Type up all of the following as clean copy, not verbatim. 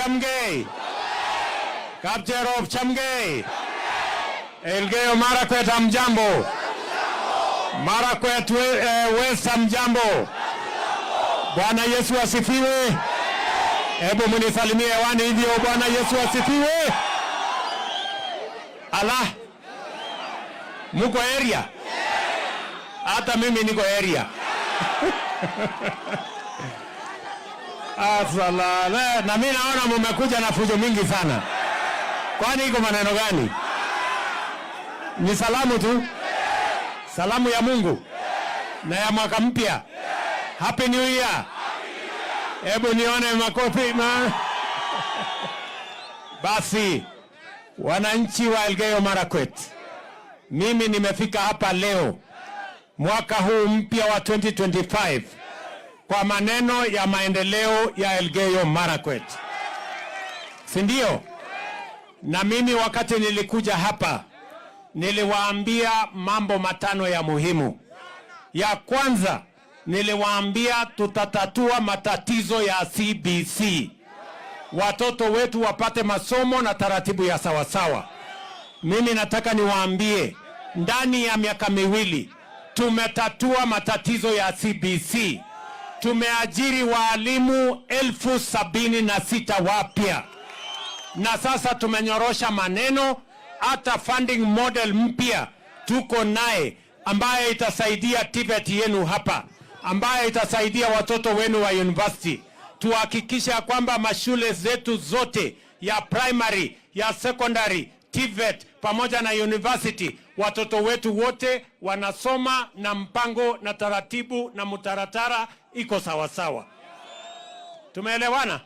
chamgei. Kapcherop chamgei. Elgeyo Marakwet hamjambo. Marakwet West hamjambo. Bwana Yesu asifiwe. Hebu munisalimie hewani hivyo. Bwana Yesu asifiwe. Allah. Muko area? Hata mimi niko area. Asala. Na mimi naona mmekuja na fujo mingi sana. Kwani iko maneno gani? Ni salamu tu. Salamu ya Mungu na ya mwaka mpya. Happy New Year. Hebu nione makofi Basi wananchi wa Elgeyo Marakwet, mimi nimefika hapa leo mwaka huu mpya wa 2025 kwa maneno ya maendeleo ya Elgeyo Marakwet, si ndio? Na mimi wakati nilikuja hapa niliwaambia mambo matano ya muhimu. Ya kwanza niliwaambia tutatatua matatizo ya CBC. Watoto wetu wapate masomo na taratibu ya sawasawa. Mimi nataka niwaambie ndani ya miaka miwili tumetatua matatizo ya CBC. Tumeajiri walimu 76,000 wapya. Na sasa tumenyorosha maneno, hata funding model mpya tuko naye ambaye itasaidia TVET yenu hapa, ambaye itasaidia watoto wenu wa university. Tuhakikisha kwamba mashule zetu zote ya primary, ya secondary, TVET pamoja na university, watoto wetu wote wanasoma na mpango na taratibu na mutaratara iko sawasawa. Tumeelewana?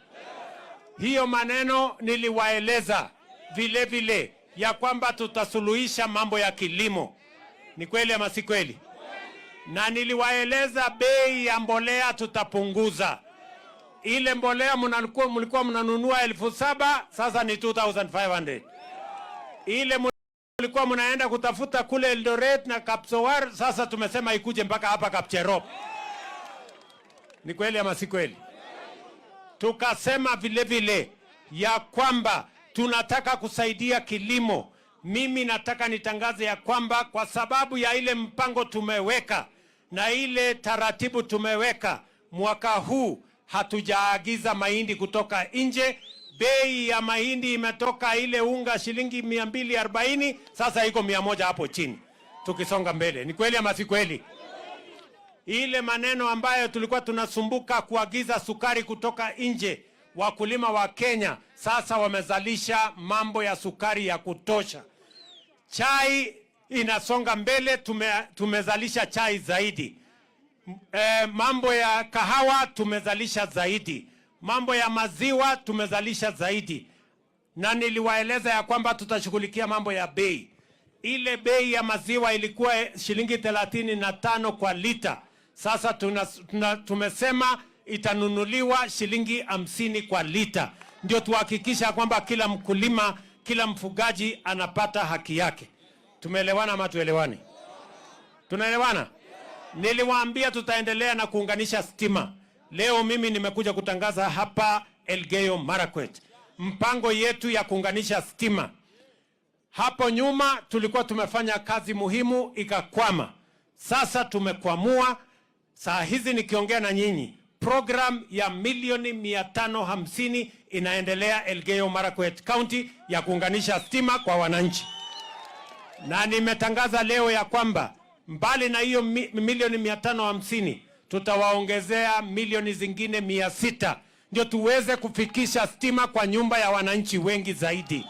Hiyo maneno niliwaeleza vile vile ya kwamba tutasuluhisha mambo ya kilimo. Ni kweli ama si kweli? Na niliwaeleza bei ya mbolea tutapunguza. Ile mbolea mlikuwa mnanunua 7,000, sasa ni 2,500. Ile mlikuwa mnaenda kutafuta kule Eldoret na Kapsowar, sasa tumesema ikuje mpaka hapa Kapcherop. Ni kweli ama si kweli? Tukasema vile vile ya kwamba tunataka kusaidia kilimo. Mimi nataka nitangaze ya kwamba kwa sababu ya ile mpango tumeweka na ile taratibu tumeweka, mwaka huu hatujaagiza mahindi kutoka nje. Bei ya mahindi imetoka ile unga shilingi 240, sasa iko 100 hapo chini. Tukisonga mbele. Ni kweli ama si kweli? Ile maneno ambayo tulikuwa tunasumbuka kuagiza sukari kutoka nje, wakulima wa Kenya sasa wamezalisha mambo ya sukari ya kutosha. Chai inasonga mbele, tumezalisha chai zaidi. Mambo ya kahawa tumezalisha zaidi. Mambo ya maziwa tumezalisha zaidi. Na niliwaeleza ya kwamba tutashughulikia mambo ya bei. Ile bei ya maziwa ilikuwa shilingi 35 kwa lita. Sasa tumesema itanunuliwa shilingi 50 kwa lita. Ndio tuhakikisha kwamba kila mkulima, kila mfugaji anapata haki yake. Tumeelewana ama tuelewani? Tunaelewana? Niliwaambia tutaendelea na kuunganisha stima. Leo mimi nimekuja kutangaza hapa Elgeyo Marakwet mpango yetu ya kuunganisha stima. Hapo nyuma tulikuwa tumefanya kazi muhimu ikakwama. Sasa tumekwamua. Saa hizi nikiongea na nyinyi, program ya milioni 550 inaendelea Elgeyo Marakwet County ya kuunganisha stima kwa wananchi. Na nimetangaza leo ya kwamba mbali na hiyo milioni 550 tutawaongezea milioni zingine 600 ndio tuweze kufikisha stima kwa nyumba ya wananchi wengi zaidi.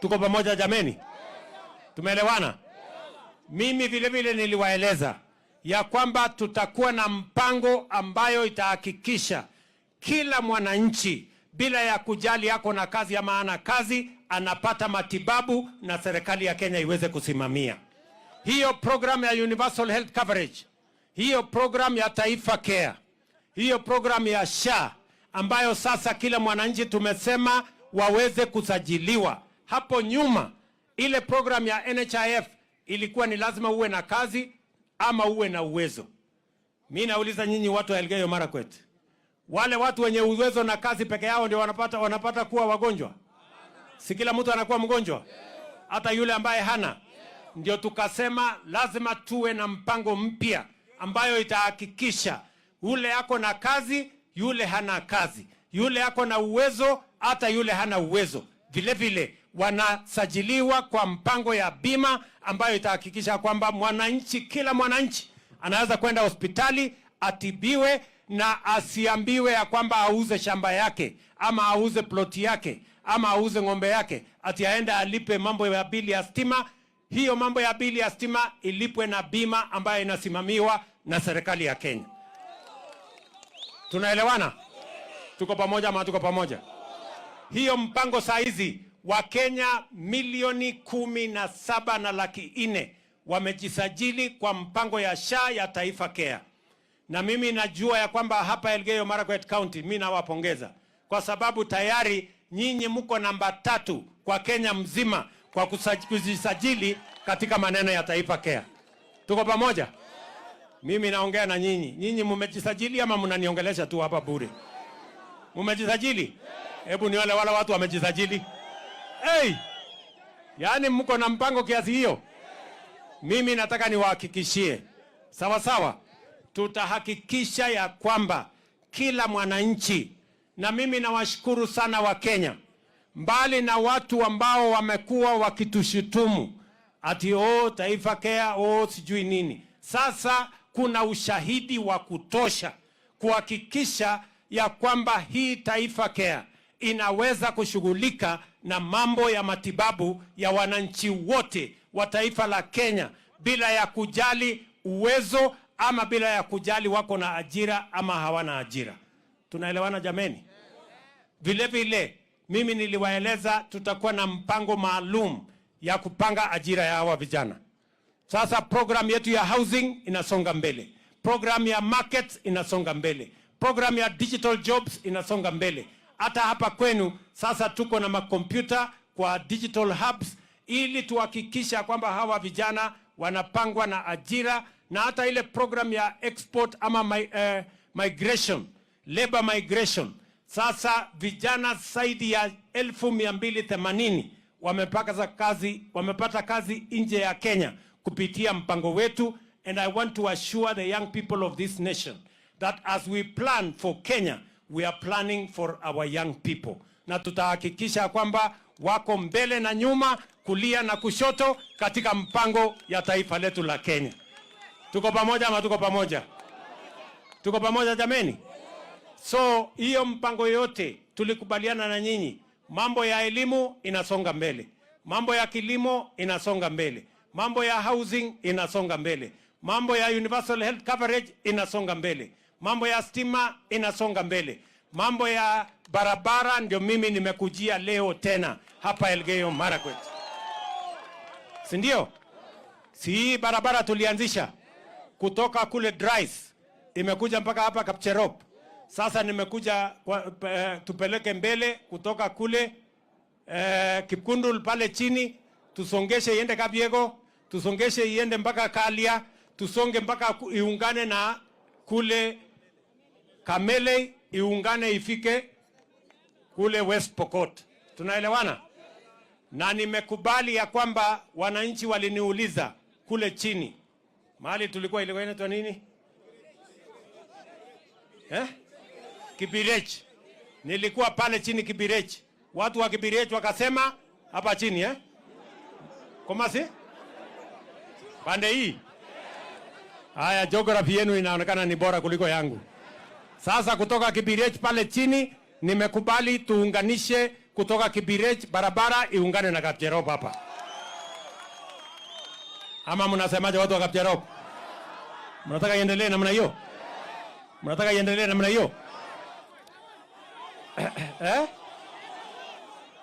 Tuko pamoja jameni? Tumeelewana? Mimi vile vile niliwaeleza ya kwamba tutakuwa na mpango ambayo itahakikisha kila mwananchi bila ya kujali yako na kazi ya maana kazi anapata matibabu na serikali ya Kenya iweze kusimamia. Hiyo program ya Universal Health Coverage, hiyo program ya Taifa Care, hiyo program ya SHA ambayo sasa kila mwananchi tumesema waweze kusajiliwa. Hapo nyuma ile program ya NHIF ilikuwa ni lazima uwe na kazi ama uwe na uwezo. Mimi nauliza nyinyi watu wa Elgeyo Marakwet, Wale watu wenye uwezo na kazi peke yao ndio wanapata kuwa wagonjwa? Si kila mtu anakuwa mgonjwa, hata yule ambaye hana. Ndio tukasema lazima tuwe na mpango mpya ambayo itahakikisha yule ako na kazi, yule hana kazi, yule ako na uwezo, hata yule hana uwezo, vile vile wanasajiliwa kwa mpango ya bima ambayo itahakikisha kwamba mwananchi, kila mwananchi anaweza kwenda hospitali atibiwe na asiambiwe ya kwamba auze shamba yake ama auze ploti yake ama auze ng'ombe yake ati aende alipe mambo ya bili ya stima. Hiyo mambo ya bili ya stima ilipwe na bima ambayo inasimamiwa na serikali ya Kenya. Tunaelewana? Tuko pamoja ama tuko pamoja? Hiyo mpango saa hizi Wakenya milioni 17.4 wamejisajili kwa mpango ya SHA ya Taifa Care. Na mimi najua ya kwamba hapa Elgeyo Marakwet County, mimi nawapongeza kwa sababu tayari nyinyi mko namba 3 kwa Kenya mzima kwa kujisajili katika maneno ya Taifa Care. Tuko pamoja? Mimi naongea na nyinyi. Nyinyi mmejisajili ama mnaniongelesha tu hapa bure? Mmejisajili? Hebu ni wale watu wamejisajili. Hey! Yaani mko na mpango kiasi hiyo? Mimi nataka niwahakikishie. Sawa sawa. Tutahakikisha ya kwamba kila mwananchi, na mimi nawashukuru sana wa Kenya, mbali na watu ambao wamekuwa wakitushutumu ati Taifa Care sijui nini. Sasa kuna ushahidi wa kutosha kuhakikisha ya kwamba hii Taifa Care inaweza kushughulika na mambo ya matibabu ya wananchi wote wa taifa la Kenya bila ya kujali uwezo ama bila ya kujali wako na ajira ama hawana ajira. Tunaelewana jameni? Vile vile mimi niliwaeleza tutakuwa na mpango maalum ya kupanga ajira ya hawa vijana. Sasa program yetu ya housing inasonga mbele. Program ya markets inasonga mbele. Program ya digital jobs inasonga mbele. Hata hapa kwenu sasa tuko na makompyuta kwa digital hubs ili tuhakikisha kwamba hawa vijana wanapangwa na ajira, na hata ile program ya export ama migration, labor migration. Sasa vijana zaidi ya 1280 wamepata kazi nje ya Kenya kupitia mpango wetu, and I want to assure the young people of this nation that as we plan for Kenya, we are planning for our young people. Na tutahakikisha kwamba wako mbele na nyuma, kulia na kushoto katika mpango ya taifa letu la Kenya. Tuko pamoja ama tuko pamoja? Tuko pamoja jameni? So hiyo mpango yote tulikubaliana na nyinyi. Mambo ya elimu inasonga mbele. Mambo ya kilimo inasonga mbele. Mambo ya housing inasonga mbele. Mambo ya universal health coverage inasonga mbele. Mambo ya stima inasonga mbele. Mambo ya barabara ndio mimi nimekujia leo tena hapa Elgeyo Marakwet. Si ndio? Si barabara tulianzisha kutoka kule Drais imekuja mpaka hapa Kapcherop. Sasa nimekuja tupeleke mbele kutoka kule Kipkundul pale chini, tusongeshe iende Kabiego, tusongeshe iende mpaka Kalia, tusonge mpaka iungane na kule Kamele, iungane ifike kule West Pokot. Tunaelewana? Na nimekubali ya kwamba wananchi waliniuliza kule chini mahali tulikuwa, ilikuwa inaitwa nini? Kibirech. Nilikuwa pale chini Kibirech. Watu wa Kibirech wakasema hapa chini Komasi? Pande hii. Haya, geography yenu inaonekana ni bora kuliko yangu. Sasa kutoka Kibirech pale chini nimekubali tuunganishe kutoka Kibirech barabara iungane na Kapcherop hapa. Ama mnasemaje watu wa Kapcherop? Mnataka iendelee namna hiyo? Mnataka iendelee namna hiyo?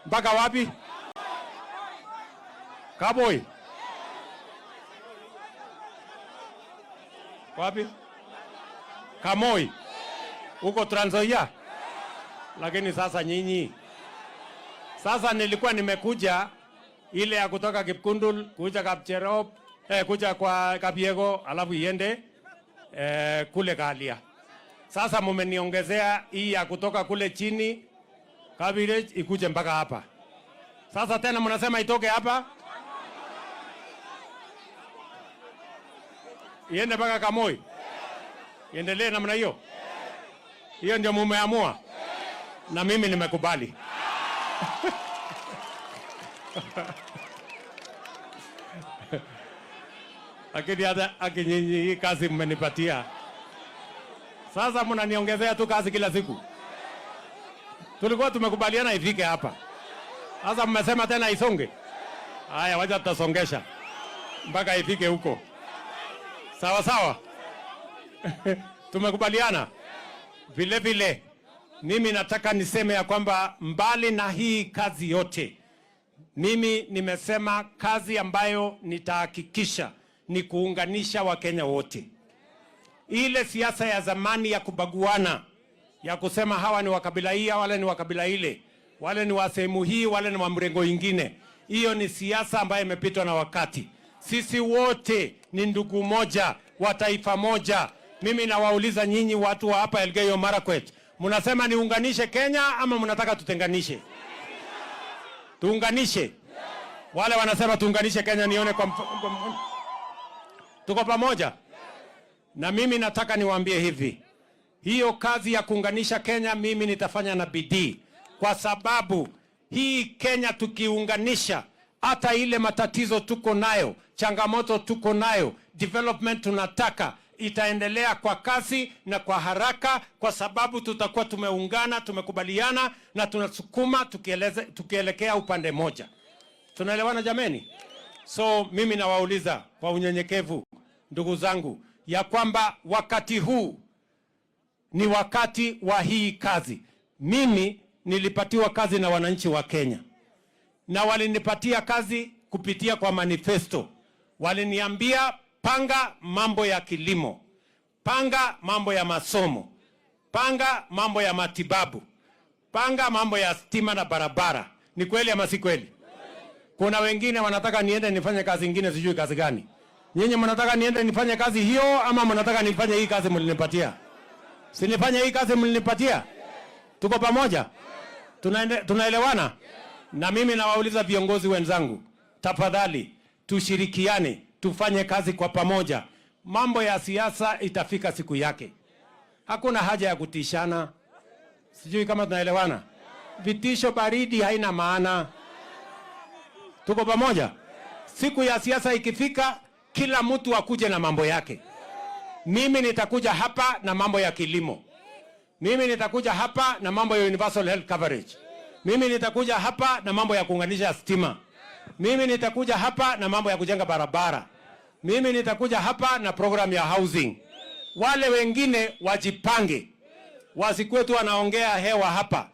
Mpaka wapi? Kaboi. Wapi? Kamoi. Uko Trans Nzoia. Lakini sasa nyinyi. Sasa nilikuwa nimekuja ile ya kutoka Kipkundul kuja Kapcherop, kuja kwa Kabiego alafu iende kule Kalia. Sasa mumeniongezea hii ya kutoka kule chini Kabiret ikuje mpaka hapa. Sasa tena mnasema itoke hapa iende mpaka Kamoi, iendelee namna hiyo. Hiyo ndio mumeamua na mimi nimekubali. Lakini hata akinyinyi hii kazi mmenipatia, sasa mnaniongezea tu kazi kila siku. Tulikuwa tumekubaliana ifike hapa, sasa mmesema tena isonge. Haya, wacha tutasongesha mpaka ifike huko. Sawa sawa. Tumekubaliana. Vile vile mimi nataka niseme ya kwamba mbali na hii kazi yote, mimi nimesema kazi ambayo nitahakikisha ni kuunganisha Wakenya wote. Ile siasa ya zamani ya kubaguana, ya kusema hawa ni wa kabila hii, wale ni wa kabila ile, wale ni wa sehemu hii, wale ni wa mrengo ingine, hiyo ni siasa ambayo imepitwa na wakati. Sisi wote ni ndugu moja wa taifa moja. Mimi nawauliza nyinyi watu wa hapa Elgeyo Marakwet, mnasema niunganishe Kenya ama mnataka tutenganishe? Tuunganishe. Wale wanasema tuunganishe Kenya, nione kwa tuko pamoja. Na mimi nataka niwaambie hivi, hiyo kazi ya kuunganisha Kenya mimi nitafanya na bidii, kwa sababu hii Kenya tukiunganisha, hata ile matatizo tuko nayo, changamoto tuko nayo, development tunataka, itaendelea kwa kasi na kwa haraka, kwa sababu tutakuwa tumeungana, tumekubaliana na tunasukuma tukielekea upande moja. Tunaelewana jameni? So mimi nawauliza kwa unyenyekevu, ndugu zangu, ya kwamba wakati huu ni wakati wa hii kazi. Mimi nilipatiwa kazi na wananchi wa Kenya, na walinipatia kazi kupitia kwa manifesto. Waliniambia panga mambo ya kilimo, panga mambo ya masomo, panga mambo ya matibabu, panga mambo ya stima na barabara. Ni kweli ama si kweli? Kuna wengine wanataka niende nifanye kazi nyingine, sijui kazi gani. Nyinyi mnataka niende nifanye kazi hiyo ama mnataka nifanye hii kazi mlinipatia? Si nifanye hii kazi mlinipatia? Tuko pamoja? Tunaelewana? Na mimi nawauliza viongozi wenzangu, tafadhali tushirikiane, tufanye kazi kwa pamoja. Mambo ya siasa itafika siku yake. Hakuna haja ya kutishana. Sijui kama tunaelewana. Vitisho baridi haina maana. Tuko pamoja? Siku ya siasa ikifika, kila mtu akuje na mambo yake. Mimi nitakuja hapa na mambo ya kilimo. Mimi nitakuja hapa na mambo ya universal health coverage. Mimi nitakuja hapa na mambo ya kuunganisha stima. Mimi nitakuja hapa na mambo ya kujenga barabara. Mimi nitakuja hapa na program ya housing. Wale wengine wajipange, wasikuwe tu wanaongea hewa hapa.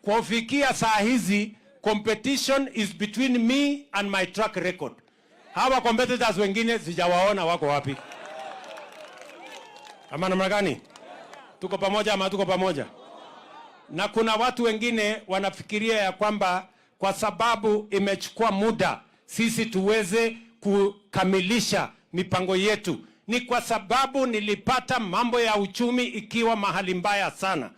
Kufikia saa hizi, competition is between me and my track record. Hawa competitors wengine sijawaona wako wapi. Ama namna gani? Tuko pamoja ama tuko pamoja? Na kuna watu wengine wanafikiria ya kwamba kwa sababu imechukua muda sisi tuweze kukamilisha mipango yetu, ni kwa sababu nilipata mambo ya uchumi ikiwa mahali mbaya sana.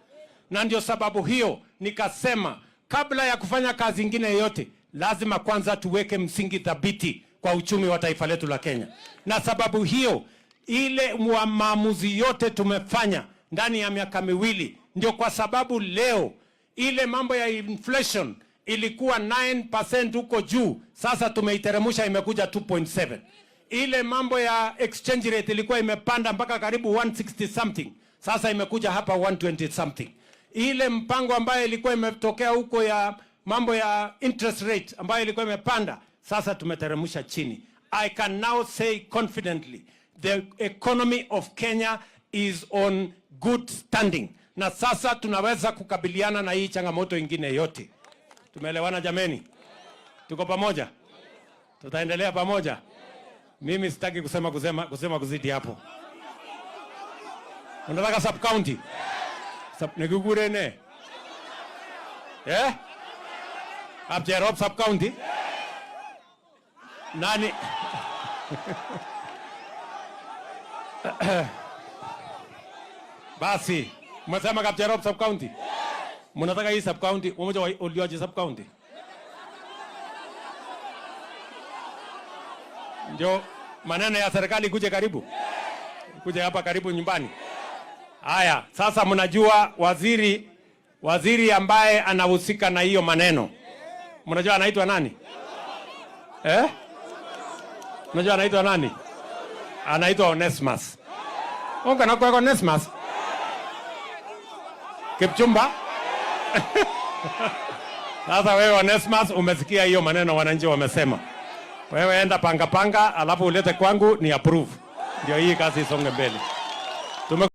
Na ndio sababu hiyo nikasema kabla ya kufanya kazi nyingine yoyote, lazima kwanza tuweke msingi thabiti kwa uchumi wa taifa letu la Kenya. Na sababu hiyo ile maamuzi yote tumefanya ndani ya miaka miwili, ndio kwa sababu leo ile mambo ya inflation ilikuwa 9% huko juu, sasa tumeiteremusha imekuja 2.7. Ile mambo ya exchange rate ilikuwa imepanda mpaka karibu 160 something, sasa imekuja hapa 120 something. Ile mpango ambayo ilikuwa imetokea huko ya mambo ya interest rate ambayo ilikuwa imepanda, sasa tumeteremusha chini. I can now say confidently the economy of Kenya is on good standing. Na sasa tunaweza kukabiliana na hii changamoto ingine yote. Tumeelewana jameni? Tuko pamoja? Tutaendelea pamoja? Mimi sitaki kusema kuzidi hapo. Unataka sub county? Nikugure ne? Abjerop sub county? Nani? Basi, mmesema Kapcherop sub county? Mnataka hii sub county, umoja ulioje sub county? Ndio maneno ya serikali kuje karibu. Kuja hapa karibu nyumbani. Haya, sasa mnajua waziri ambaye anahusika na hiyo maneno. Mnajua anaitwa nani? Mnajua anaitwa nani? Anaitwa Onesmus. Onka na kwa Onesmus. Kipchumba. Sasa wewe Onesmus umesikia hiyo maneno wananchi wamesema. Wewe enda panga, alafu ulete kwangu ni approve. Ndio hii kazi isonge mbele.